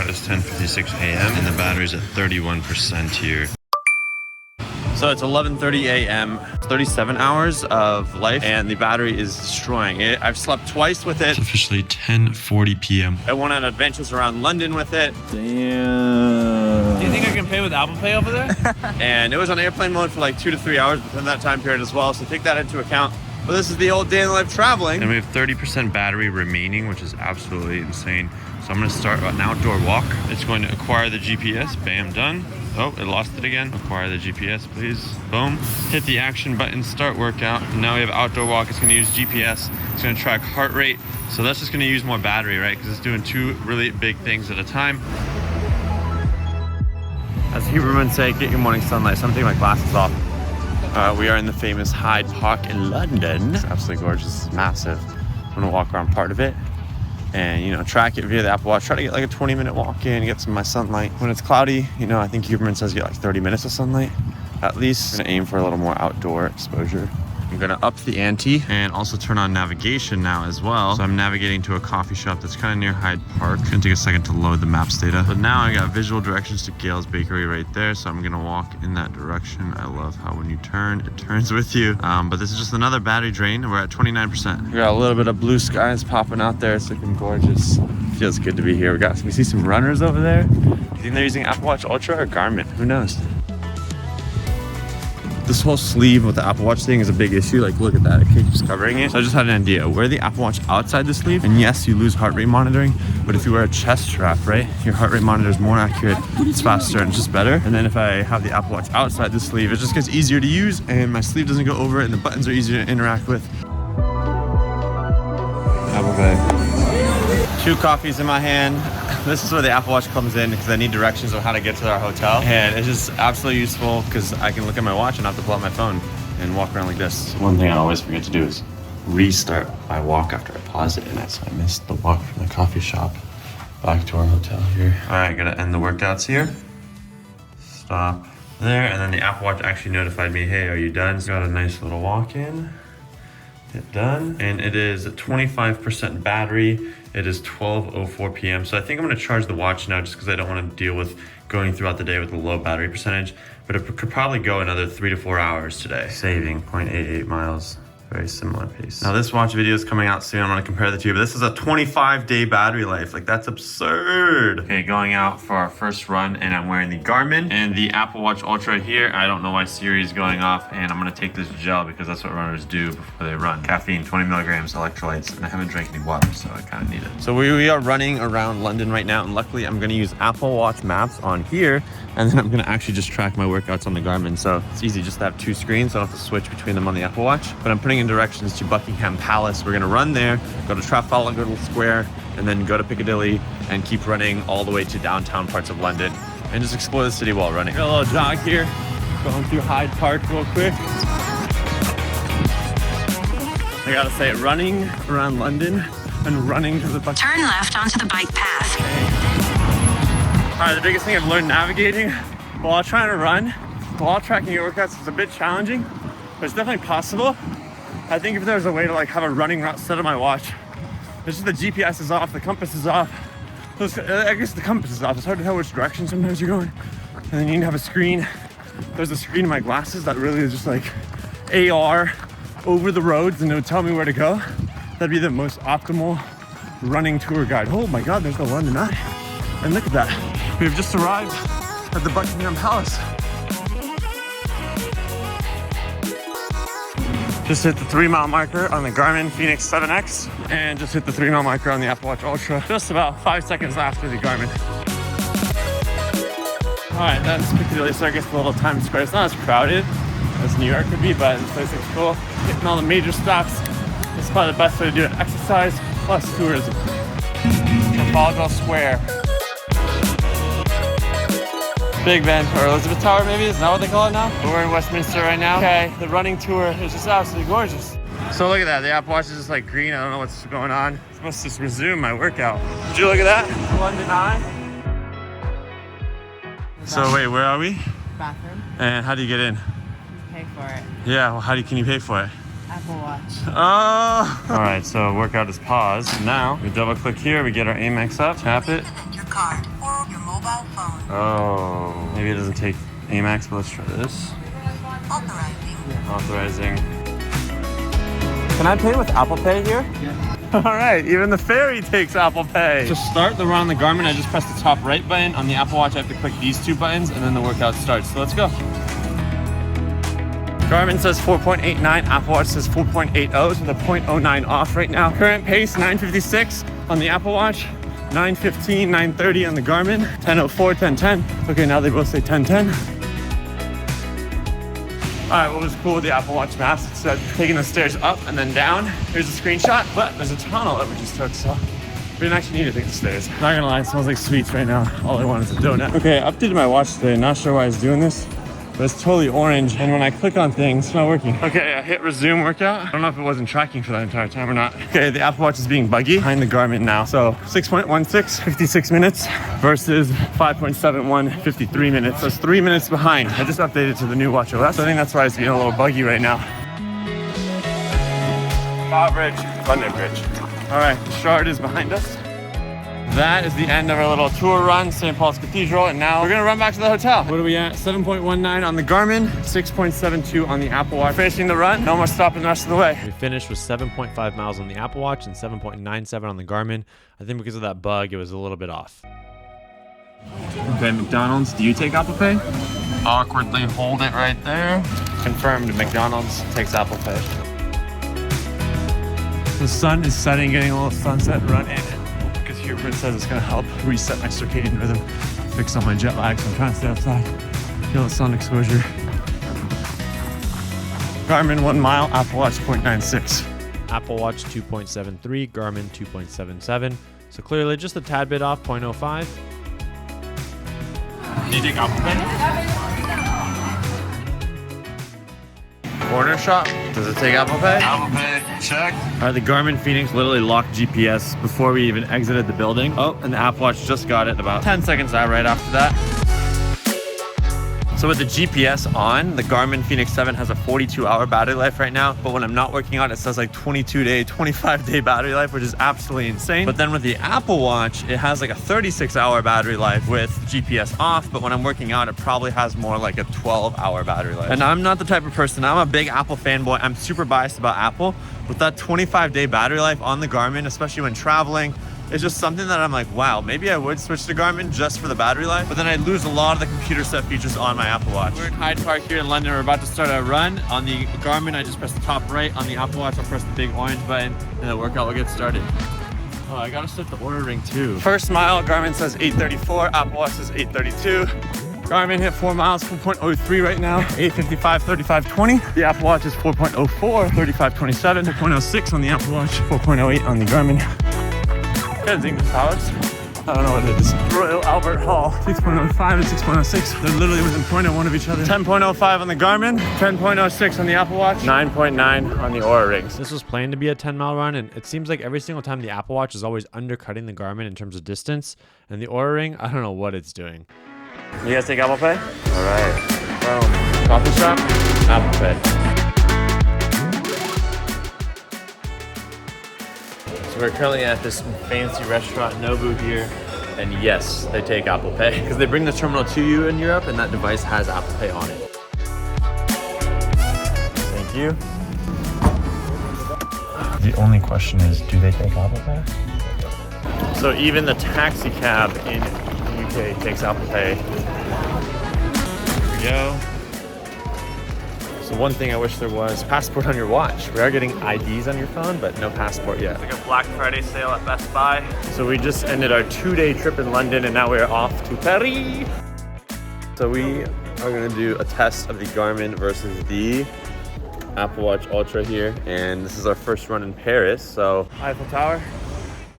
is 10:56 a.m. and the battery's at 31% here. So it's 11:30 a.m. 37 hours of life and the battery is destroying it. I've slept twice with it. It's officially 10:40 p.m. I went on adventures around London with it. Damn. Do you think I can pay with Apple Pay over there? And it was on airplane mode for like 2 to 3 hours within that time period as well. So take that into account. But this is the old day in life traveling. And we have 30% battery remaining, which is absolutely insane. So I'm gonna start an outdoor walk. It's going to acquire the GPS. Bam, done. Oh, it lost it again. Acquire the GPS, please. Boom. Hit the action button, start workout. And now we have outdoor walk. It's gonna use GPS. It's gonna track heart rate. So that's just gonna use more battery, right? Because it's doing 2 really big things at a time. As Huberman say, get your morning sunlight. So I'm taking my glasses off. We are in the famous Hyde Park in London. It's absolutely gorgeous, it's massive. I'm gonna walk around part of it and, you know, track it via the Apple Watch. Try to get like a 20-minute walk in, get some of my sunlight. When it's cloudy, you know, I think Huberman says get like 30 minutes of sunlight at least. I'm gonna aim for a little more outdoor exposure. I'm gonna up the ante and also turn on navigation now as well. So I'm navigating to a coffee shop that's kind of near Hyde Park. It's gonna take a second to load the maps data. But now I got visual directions to Gale's Bakery right there. So I'm gonna walk in that direction. I love how when you turn, it turns with you. But this is just another battery drain. We're at 29%. We got a little bit of blue skies popping out there. It's looking gorgeous. Feels good to be here. We see some runners over there. Do you think they're using Apple Watch Ultra or Garmin? Who knows? This whole sleeve with the Apple Watch thing is a big issue. Like, look at that, it keeps covering it. So I just had an idea. Wear the Apple Watch outside the sleeve, and yes, you lose heart rate monitoring, but if you wear a chest strap, right, your heart rate monitor is more accurate, it's faster, and it's just better. And then if I have the Apple Watch outside the sleeve, it just gets easier to use, and my sleeve doesn't go over it, and the buttons are easier to interact with. Apple Pay. 2 coffees in my hand. This is where the Apple Watch comes in because I need directions of how to get to our hotel. And it's just absolutely useful because I can look at my watch and not have to pull out my phone and walk around like this. One thing I always forget to do is restart my walk after I pause it. And so I missed the walk from the coffee shop back to our hotel here. All right, gotta end the workouts here. Stop there. And then the Apple Watch actually notified me, hey, are you done? So got a nice little walk in. Hit done. And it is 25% battery. It is 12:04 p.m. So I think I'm gonna charge the watch now just because I don't want to deal with going throughout the day with a low battery percentage. But it could probably go another 3 to 4 hours today. Saving 0.88 miles. Very similar pace. Now this watch video is coming out soon. I'm gonna compare the two, but this is a 25-day battery life. Like, that's absurd. Okay, going out for our first run, and I'm wearing the Garmin and the Apple Watch Ultra here. I don't know why Siri is going off, and I'm gonna take this gel because that's what runners do before they run. Caffeine, 20 milligrams, electrolytes, and I haven't drank any water, so I kind of need it. So we are running around London right now, and luckily I'm gonna use Apple Watch maps on here, and then I'm gonna actually just track my workouts on the Garmin. So it's easy just to have 2 screens, so I don't have to switch between them on the Apple Watch. But I'm putting in directions to Buckingham Palace. We're gonna run there, go to Trafalgar Square, and then go to Piccadilly and keep running all the way to downtown parts of London and just explore the city while running. Got a little jog here, going through Hyde Park real quick. I gotta say, running around London and running to the Turn left onto the bike path. All right, the biggest thing I've learned navigating while trying to run, while tracking your workouts, is a bit challenging, but it's definitely possible. I think if there's a way to like have a running route set on my watch, it's just the GPS is off, the compass is off. I guess the compass is off. It's hard to tell which direction sometimes you're going. And then you need to have a screen. There's a screen in my glasses that really is just like AR over the roads, and it would tell me where to go. That'd be the most optimal running tour guide. Oh my God, there's the London Eye. And look at that. We've just arrived at the Buckingham Palace. Just hit the 3-mile marker on the Garmin Fenix 7X and just hit the 3-mile marker on the Apple Watch Ultra. Just about 5 seconds after the Garmin. All right, that's Piccadilly Circus, the little Times Square. It's not as crowded as New York could be, but this place looks cool. Hitting all the major stops. It's probably the best way to do an exercise plus tourism. Trafalgar Square. Big Ben, or Elizabeth Tower maybe, is that what they call it now? We're in Westminster right now. Okay, the running tour is just absolutely gorgeous. So look at that, the Apple Watch is just like green. I don't know what's going on. I'm supposed to just resume my workout. Did you look at that? London Eye. So wait, where are we? Bathroom. And how do you get in? You pay for it. Yeah, well, can you pay for it? Apple Watch. Oh! All right, so workout is paused. Now we double click here, we get our Amex up, tap it. Your card or mobile phone. Oh, maybe it doesn't take Amex, but let's try this. Authorizing. Can I pay with Apple Pay here? Yeah. All right, even the ferry takes Apple Pay. To start the run on the Garmin, I just press the top right button. On the Apple Watch, I have to click these two buttons, and then the workout starts. So let's go. Garmin says 4.89, Apple Watch says 4.80, so the 0.09 off right now. Current pace, 9:56 on the Apple Watch, 9:15, 9:30 on the Garmin, 10:04, 10:10. Okay, now they both say 10:10. All right, what was cool with the Apple Watch maps? It said taking the stairs up and then down. Here's a screenshot, but there's a tunnel that we just took, so we didn't actually need to take the stairs. Not gonna lie, it smells like sweets right now. All I want is a donut. Okay, I updated my watch today. Not sure why it's doing this, but it's totally orange. And when I click on things, it's not working. Okay, I hit resume workout. I don't know if it wasn't tracking for that entire time or not. Okay, the Apple Watch is being buggy behind the Garmin now. So 6.16, 56 minutes versus 5.71, 53 minutes. So it's 3 minutes behind. I just updated to the new watch OS. So I think that's why it's being a little buggy right now. Bow Bridge, London Bridge. All right, the Shard is behind us. That is the end of our little tour run, St. Paul's Cathedral, and now we're gonna run back to the hotel. What are we at? 7.19 on the Garmin, 6.72 on the Apple Watch. Finishing the run, no more stopping the rest of the way. We finished with 7.5 miles on the Apple Watch and 7.97 on the Garmin. I think because of that bug, it was a little bit off. Okay, McDonald's, do you take Apple Pay? Awkwardly hold it right there. Confirmed, McDonald's takes Apple Pay. The sun is setting, getting a little sunset run in. Hubert says it's gonna help reset my circadian rhythm, fix all my jet lag, so I'm trying to stay outside, feel the sun exposure. Garmin 1 mile, Apple Watch 0.96. Apple Watch 2.73, Garmin 2.77. So clearly just a tad bit off, 0.05. Do you take Apple Pay? Corner shop, does it take Apple Pay? Apple Pay, check. All right, the Garmin Phoenix literally locked GPS before we even exited the building. Oh, and the Apple Watch just got it about 10 seconds out right after that. So with the GPS on, the Garmin Phoenix 7 has a 42-hour battery life right now, but when I'm not working out, it says like 22-day, 25-day battery life, which is absolutely insane. But then with the Apple Watch, it has like a 36-hour battery life with GPS off, but when I'm working out, it probably has more like a 12-hour battery life. And I'm not the type of person, I'm a big Apple fanboy, I'm super biased about Apple. With that 25-day battery life on the Garmin, especially when traveling, it's just something that I'm like, wow, maybe I would switch to Garmin just for the battery life, but then I'd lose a lot of the computer set features on my Apple Watch. We're in Hyde Park here in London. We're about to start our run. On the Garmin, I just press the top right. On the Apple Watch, I'll press the big orange button, and the workout will get started. Oh, I gotta set the Oura Ring too. First mile, Garmin says 8:34, Apple Watch says 8:32. Garmin hit 4 miles, 4.03 right now, 8:55, 35:20. The Apple Watch is 4.04, 35:27, 4.06 on the Apple Watch, 4.08 on the Garmin. Kensington Palace. I don't know what it is. Royal Albert Hall. 6.05 and 6.06. They're literally within 0.01 of each other. 10.05 on the Garmin, 10.06 on the Apple Watch, 9.9 on the Oura Rings. This was planned to be a 10-mile run, and it seems like every single time the Apple Watch is always undercutting the Garmin in terms of distance. And the Oura Ring, I don't know what it's doing. You guys take Apple Pay? All right. Boom. Coffee shop, Apple Pay. We're currently at this fancy restaurant, Nobu here, and yes, they take Apple Pay because they bring the terminal to you in Europe, and that device has Apple Pay on it. Thank you. The only question is, do they take Apple Pay? So even the taxi cab in the UK takes Apple Pay. Here we go. So one thing I wish there was passport on your watch. We are getting IDs on your phone, but no passport yet. Like a Black Friday sale at Best Buy. So we just ended our 2-day trip in London, and now we're off to Paris. So we are gonna do a test of the Garmin versus the Apple Watch Ultra here. And this is our first run in Paris. So Eiffel Tower,